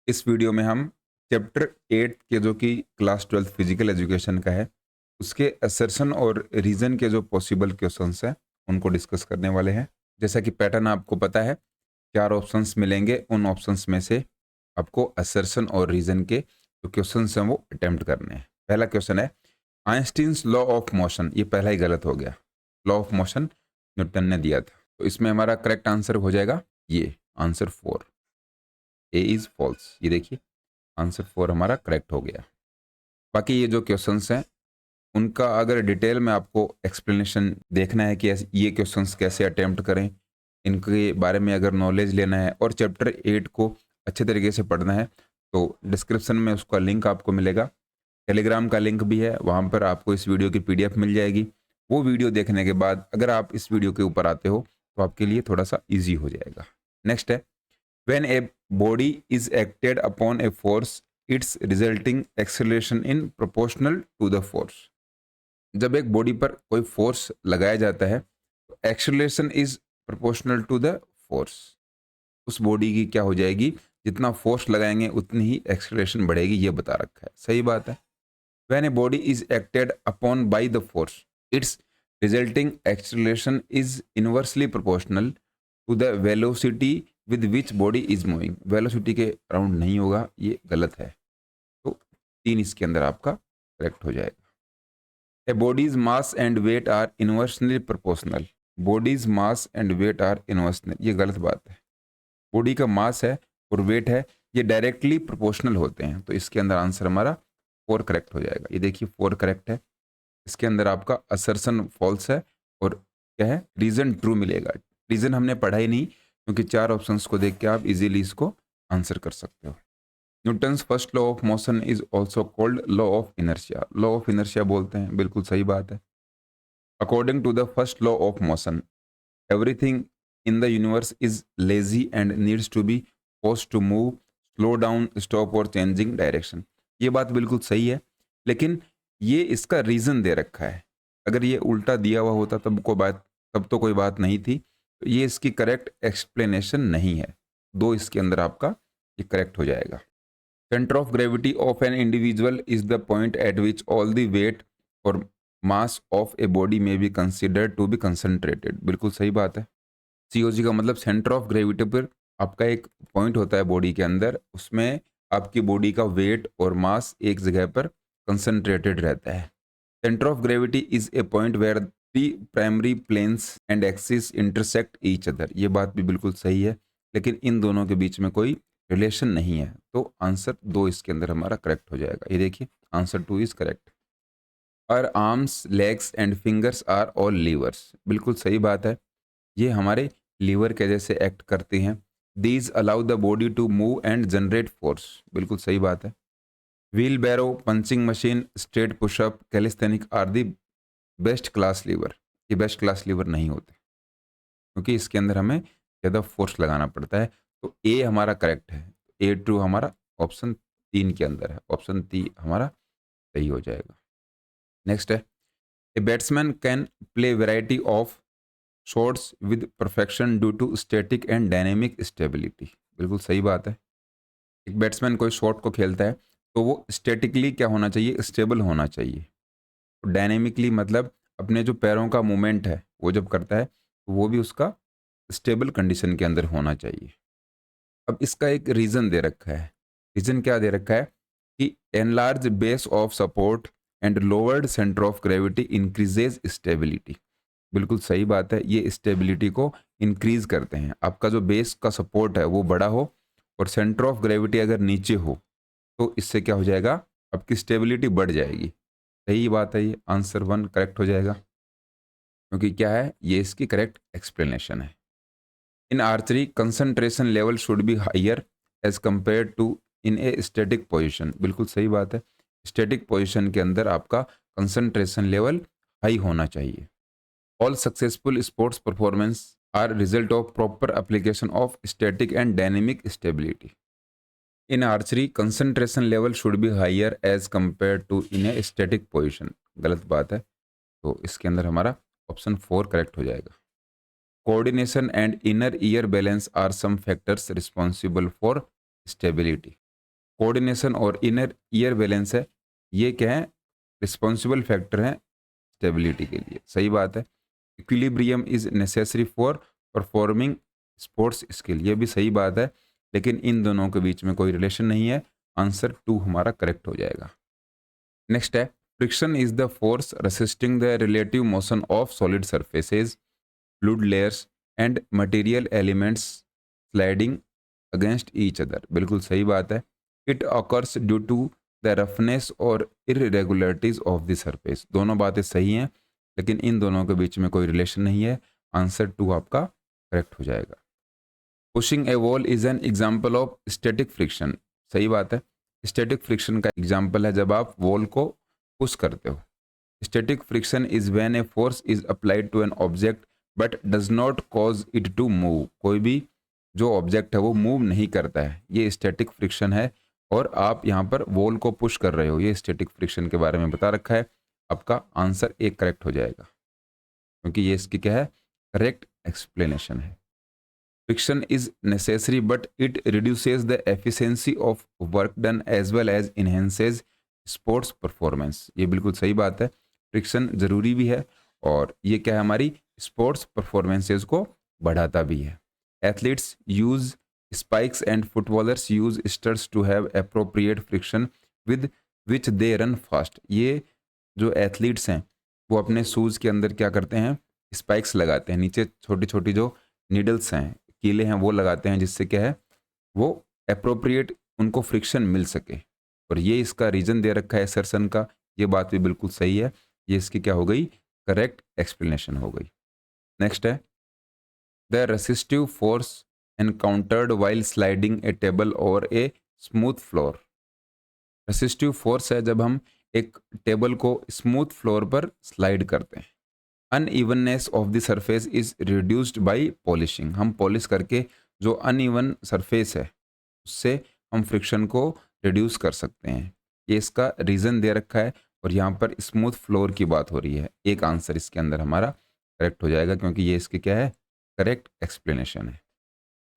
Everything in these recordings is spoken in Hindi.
इस वीडियो में हम चैप्टर 8 के जो कि क्लास 12 फिजिकल एजुकेशन का है उसके असर्शन और रीजन के जो पॉसिबल क्वेश्चंस हैं उनको डिस्कस करने वाले हैं। जैसा कि पैटर्न आपको पता है, 4 ऑप्शंस मिलेंगे। उन ऑप्शंस में से आपको असर्शन और रीजन के जो क्वेश्चंस हैं वो अटेम्प्ट करने हैं। पहला क्वेश्चन है आइंस्टीन्स लॉ ऑफ मोशन। ये पहला ही गलत हो गया। लॉ ऑफ मोशन न्यूटन ने दिया था, तो इसमें हमारा करेक्ट आंसर हो जाएगा ये आंसर 4। A is false. ये देखिए आंसर 4 हमारा करेक्ट हो गया। बाकी ये जो क्वेश्चंस हैं उनका अगर डिटेल में आपको एक्सप्लेनेशन देखना है कि ये क्वेश्चंस कैसे अटेम्प्ट करें, इनके बारे में अगर नॉलेज लेना है और चैप्टर 8 को अच्छे तरीके से पढ़ना है, तो डिस्क्रिप्शन में उसका लिंक आपको मिलेगा। टेलीग्राम का लिंक भी है, वहाँ पर आपको इस वीडियो की PDF मिल जाएगी। वो वीडियो देखने के बाद अगर आप इस वीडियो के ऊपर आते हो तो आपके लिए थोड़ा सा ईजी हो जाएगा। नेक्स्ट है when a body is acted upon a force its resulting acceleration in proportional to the force। जब एक बॉडी पर कोई फोर्स लगाया जाता है तो acceleration is proportional to the force. उस बॉडी की क्या हो जाएगी, जितना फोर्स लगाएंगे उतनी ही एक्सेलरेशन बढ़ेगी, ये बता रखा है। सही बात है। when a body is acted upon by the force its resulting acceleration is inversely proportional to the velocity with which body is moving। Velocity के अराउंड नहीं होगा, ये गलत है। तो 3 इसके अंदर आपका करेक्ट हो जाएगा। A body's mass and weight are inversely proportional। body's mass and weight are inversely, ये गलत बात है। बॉडी का मास है और वेट है, ये डायरेक्टली प्रोपोर्शनल होते हैं। तो इसके अंदर आंसर हमारा 4 करेक्ट हो जाएगा। ये देखिए 4 करेक्ट है। इसके अंदर आपका असर्शन फॉल्स है और क्या है, रीजन ट्रू मिलेगा। रीजन हमने पढ़ा ही नहीं, क्योंकि 4 ऑप्शंस को देख के आप इजीली इसको आंसर कर सकते हो। Newton's first law of motion is also called law of inertia. Law of inertia बोलते हैं, बिल्कुल सही बात है। According to the first law of motion everything in the universe is lazy and needs to be forced to move, slow down, stop और changing direction। ये बात बिल्कुल सही है, लेकिन ये इसका रीजन दे रखा है। अगर ये उल्टा दिया हुआ होता तब तो कोई बात नहीं थी। तो ये इसकी करेक्ट एक्सप्लेनेशन नहीं है। 2 इसके अंदर आपका ये करेक्ट हो जाएगा। Centre of gravity of an individual is the point at which all the weight or mass of a body may be considered to be concentrated. बिल्कुल सही बात है। COG का मतलब सेंटर ऑफ ग्रेविटी पर आपका एक पॉइंट होता है बॉडी के अंदर, उसमें आपकी बॉडी का वेट और मास एक जगह पर कंसंट्रेटेड रहता है। Centre of gravity is a point where the primary planes and axis intersect each other. ये बात भी बिल्कुल सही है, लेकिन इन दोनों के बीच में कोई रिलेशन नहीं है। तो आंसर 2 इसके अंदर हमारा करेक्ट हो जाएगा। ये देखिए आंसर 2 इज करेक्ट। और arms, legs and fingers are all levers. बिल्कुल सही बात है, ये हमारे लीवर के जैसे एक्ट करते हैं। These allow the body to move and generate force. बिल्कुल सही बात है। Wheelbarrow, punching machine, straight pushup, calisthenic are the best class lever. ये बेस्ट क्लास लीवर नहीं होते, क्योंकि इसके अंदर हमें ज़्यादा फोर्स लगाना पड़ता है। तो ए हमारा करेक्ट है। ए ट्रू हमारा ऑप्शन 3 के अंदर है। ऑप्शन 3 हमारा सही हो जाएगा। नेक्स्ट है a batsman can play variety of shots with perfection due to static and dynamic stability. बिल्कुल सही बात है। एक बैट्समैन कोई शॉट को खेलता है तो वो स्टैटिकली क्या होना चाहिए, स्टेबल होना चाहिए। डायनेमिकली मतलब अपने जो पैरों का मूवमेंट है वो जब करता है तो वो भी उसका स्टेबल कंडीशन के अंदर होना चाहिए। अब इसका एक रीज़न दे रखा है। रीज़न क्या दे रखा है कि enlarge base of support and lowered centre of gravity increases stability. बिल्कुल सही बात है, ये स्टेबिलिटी को इंक्रीज करते हैं। आपका जो बेस का सपोर्ट है वो बड़ा हो और सेंटर ऑफ ग्रेविटी अगर नीचे हो तो इससे क्या हो जाएगा, आपकी स्टेबिलिटी बढ़ जाएगी। सही बात है, ये आंसर 1 करेक्ट हो जाएगा, क्योंकि क्या है, ये इसकी करेक्ट एक्सप्लेनेशन है। In archery concentration level should be higher as compare to in a static position. बिल्कुल सही बात है। स्टैटिक पोजिशन के अंदर आपका कंसंट्रेशन लेवल हाई होना चाहिए। All successful sports performance are result of proper application of static and dynamic stability. In archery, concentration level should be higher as compared to in a static position। गलत बात है, तो इसके अंदर हमारा ऑप्शन 4 करेक्ट हो जाएगा। Coordination and inner ear balance are some factors responsible for stability। Coordination और इनर ईयर बैलेंस है, ये क्या है, रिस्पॉन्सिबल फैक्टर हैं स्टेबिलिटी के लिए। सही बात है। Equilibrium is necessary for performing sports skill, ये भी सही बात है, लेकिन इन दोनों के बीच में कोई रिलेशन नहीं है। आंसर 2 हमारा करेक्ट हो जाएगा। नेक्स्ट है, friction is the force resisting the relative motion of solid surfaces, fluid layers and material elements sliding against each other, बिल्कुल सही बात है। It occurs due to the roughness और इरेगुलरिटीज ऑफ द सरफेस, दोनों बातें सही हैं, लेकिन इन दोनों के बीच में कोई रिलेशन नहीं है। आंसर 2 आपका करेक्ट हो जाएगा। Pushing A wall is an example of static friction, सही बात है। स्टैटिक फ्रिक्शन का एग्जाम्पल है जब आप वॉल को पुश करते हो। Static friction is when a force is applied to an object but does not cause it to move, कोई भी जो ऑब्जेक्ट है वो मूव नहीं करता है, ये स्टैटिक फ्रिक्शन है। और आप यहाँ पर वॉल को पुश कर रहे हो, ये स्टैटिक फ्रिक्शन के बारे में बता रखा है। आपका आंसर 1 करेक्ट हो जाएगा, क्योंकि ये इसकी क्या है, करेक्ट एक्सप्लेनेशन है। Friction is necessary but it reduces the efficiency of work done as well as enhances sports performance, ये बिल्कुल सही बात है। फ्रिक्शन जरूरी भी है और ये क्या है, हमारी स्पोर्ट्स परफॉर्मेंसेज को बढ़ाता भी है। Athletes use spikes and footballers use studs to have appropriate friction with which they run fast, ये जो एथलीट्स हैं वो अपने शूज़ के अंदर क्या करते हैं, स्पाइक्स लगाते हैं, नीचे छोटी छोटी जो नीडल्स हैं, कीले हैं, वो लगाते हैं, जिससे क्या है, वो एप्रोप्रिएट उनको फ्रिक्शन मिल सके। और ये इसका रीज़न दे रखा है एसर्सन का, ये बात भी बिल्कुल सही है, ये इसकी क्या हो गई, करेक्ट एक्सप्लेनेशन हो गई। नेक्स्ट है, the resistive force encountered while sliding a table और a smooth floor, resistive force है जब हम एक टेबल को स्मूथ फ्लोर पर स्लाइड करते हैं। Unevenness of the surface is reduced by polishing, हम पॉलिश करके जो अनइवन सरफेस है उससे हम फ्रिक्शन को रिड्यूस कर सकते हैं, ये इसका रीज़न दे रखा है। और यहाँ पर स्मूथ फ्लोर की बात हो रही है, एक आंसर इसके अंदर हमारा करेक्ट हो जाएगा, क्योंकि ये इसकी क्या है, करेक्ट एक्सप्लेनेशन है।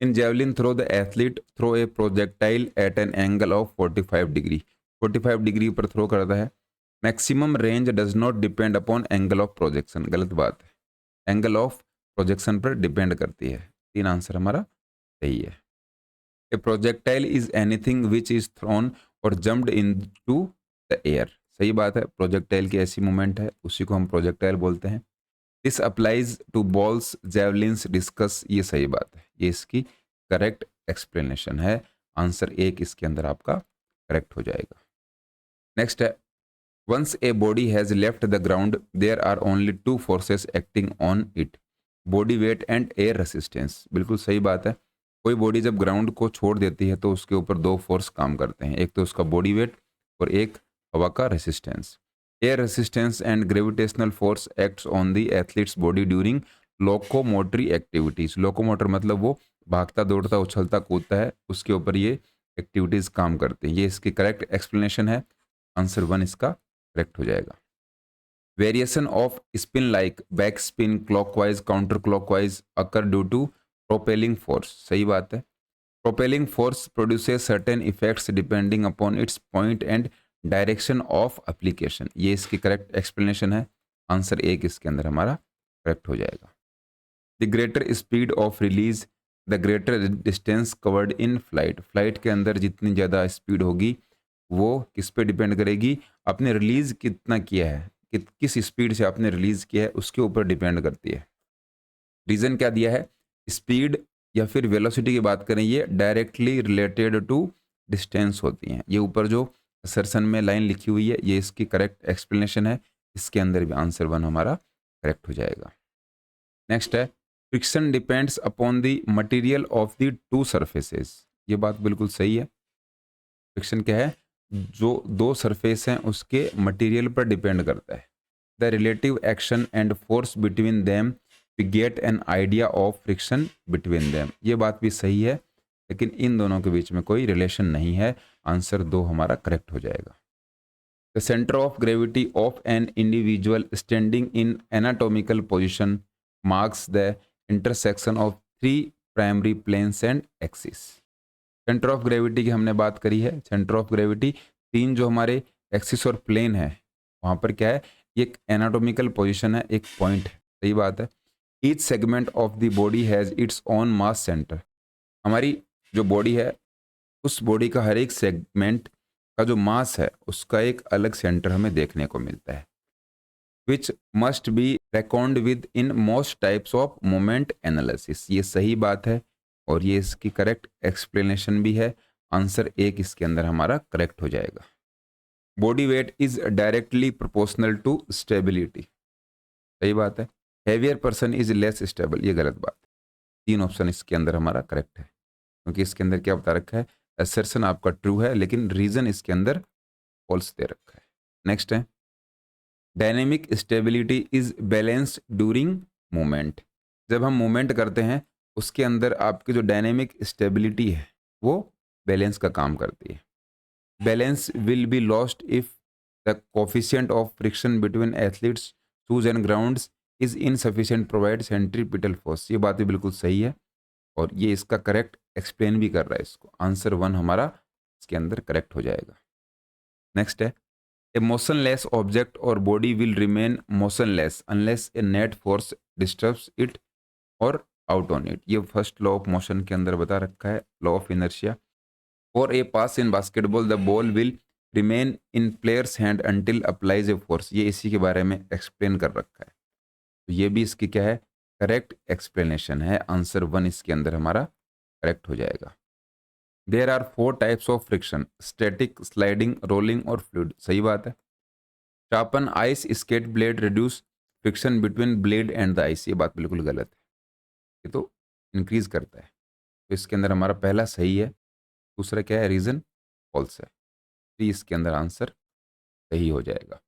In javelin throw the athlete throw a projectile at an angle of 45 degree, 45 degree पर थ्रो करता है। Maximum range does not depend upon angle of projection, गलत बात है, एंगल ऑफ प्रोजेक्शन पर डिपेंड करती है। 3 आंसर हमारा सही है। A projectile is anything which is thrown और jumped into the air, सही बात है, प्रोजेक्टाइल की ऐसी मूवमेंट है, उसी को हम प्रोजेक्टाइल बोलते हैं। This applies to balls, javelins, discus, ये सही बात है, ये इसकी करेक्ट एक्सप्लेनेशन है। आंसर 1 इसके अंदर आपका करेक्ट हो जाएगा। नेक्स्ट है, once a body has left the ground there are only 2 forces acting on it, body weight and air resistance, बिल्कुल सही बात है। कोई बॉडी जब ग्राउंड को छोड़ देती है तो उसके ऊपर 2 फोर्स काम करते हैं, एक तो उसका बॉडी वेट और एक हवा का resistance. Air resistance and gravitational force acts on the athletes body during locomotory activities, locomotor मतलब वो भागता दौड़ता उछलता कूदता है, उसके ऊपर ये एक्टिविटीज काम करते हैं, ये इसकी करेक्ट एक्सप्लेनेशन है। आंसर 1 इसका करेक्ट हो जाएगा। Variation of spin like back spin, clockwise, counter clockwise occur due to propelling force, सही बात है। Propelling force produces certain effects depending upon its point and direction of application, ये इसकी करेक्ट एक्सप्लेनेशन है। आंसर 1 इसके अंदर हमारा करेक्ट हो जाएगा। The greater speed of release the greater distance covered in flight, flight के अंदर जितनी ज़्यादा स्पीड होगी वो किस पे डिपेंड करेगी, आपने रिलीज कितना किया है, किस स्पीड से आपने रिलीज किया है उसके ऊपर डिपेंड करती है। रीज़न क्या दिया है, स्पीड या फिर वेलोसिटी की बात करें, ये डायरेक्टली रिलेटेड टू डिस्टेंस होती हैं, ये ऊपर जो असर्शन में लाइन लिखी हुई है ये इसकी करेक्ट एक्सप्लेनेशन है। इसके अंदर भी आंसर 1 हमारा करेक्ट हो जाएगा। नेक्स्ट है, friction depends upon the material of the 2 surfaces, ये बात बिल्कुल सही है। फ्रिक्शन क्या है, जो 2 सरफेस हैं उसके मटेरियल पर डिपेंड करता है। The relative action and force between them we get an idea of friction between them, ये बात भी सही है, लेकिन इन दोनों के बीच में कोई रिलेशन नहीं है। आंसर 2 हमारा करेक्ट हो जाएगा। The centre of gravity of an individual standing in anatomical position marks the intersection of 3 primary planes and axis, centre of gravity की हमने बात करी है। सेंटर ऑफ ग्रेविटी 3 जो हमारे एक्सिस और प्लेन है वहाँ पर क्या है, ये एक एनाटॉमिकल पोजीशन है, एक पॉइंट है। सही बात है। Each segment of the body has its own mass centre. हमारी जो बॉडी है उस बॉडी का हर एक सेगमेंट का जो मास है उसका एक अलग सेंटर हमें देखने को मिलता है, which must be record with in most types of moment analysis. ये सही बात है और ये इसकी करेक्ट एक्सप्लेनेशन भी है। आंसर एक इसके अंदर हमारा करेक्ट हो जाएगा। Body weight is directly proportional to stability. सही बात है। Heavier person is less stable, ये गलत बात है। 3 ऑप्शन इसके अंदर हमारा करेक्ट है, क्योंकि इसके अंदर क्या बता रखा है, असर्शन आपका ट्रू है लेकिन रीजन इसके अंदर फॉल्स दे रखा है। नेक्स्ट है, dynamic stability is balanced during movement. जब हम मूवमेंट करते हैं उसके अंदर आपकी जो डायनेमिक स्टेबिलिटी है वो बैलेंस का काम करती है। Balance will be lost if the coefficient of friction between athletes shoes and grounds is insufficient provide centripetal force. ये बात भी बिल्कुल सही है और ये इसका करेक्ट एक्सप्लेन भी कर रहा है इसको। आंसर 1 हमारा इसके अंदर करेक्ट हो जाएगा। नेक्स्ट है, ए मोशनलेस ऑब्जेक्ट और body will remain motionless unless A net force disturbs it और आउट ऑन इट। ये फर्स्ट लॉ ऑफ मोशन के अंदर बता रखा है, law of inertia. For a pass in basketball the ball will remain in players hand until applies a force. ये इसी के बारे में एक्सप्लेन कर रखा है, तो ये भी इसकी क्या है, करेक्ट एक्सप्लेनेशन है। आंसर 1 इसके अंदर हमारा करेक्ट हो जाएगा। There are 4 types of friction, static, sliding, rolling और फ्लूइड। सही बात है। Sharpen ice skate blade reduce friction between blade and the ice. ये बात बिल्कुल गलत है, ये तो इंक्रीज करता है। तो इसके अंदर हमारा पहला सही है, दूसरा क्या है, रीजन फॉल्स है। तो इसके अंदर आंसर सही हो जाएगा।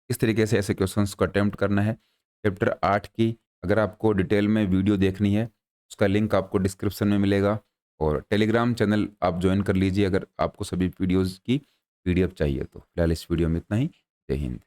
इस तरीके से ऐसे क्वेश्चंस को अटेम्प्ट करना है। चैप्टर 8 की अगर आपको डिटेल में वीडियो देखनी है उसका लिंक आपको डिस्क्रिप्शन में मिलेगा और टेलीग्राम चैनल आप ज्वाइन कर लीजिए अगर आपको सभी वीडियोज़ की PDF चाहिए तो। फिलहाल इस वीडियो में इतना ही। जय हिंद।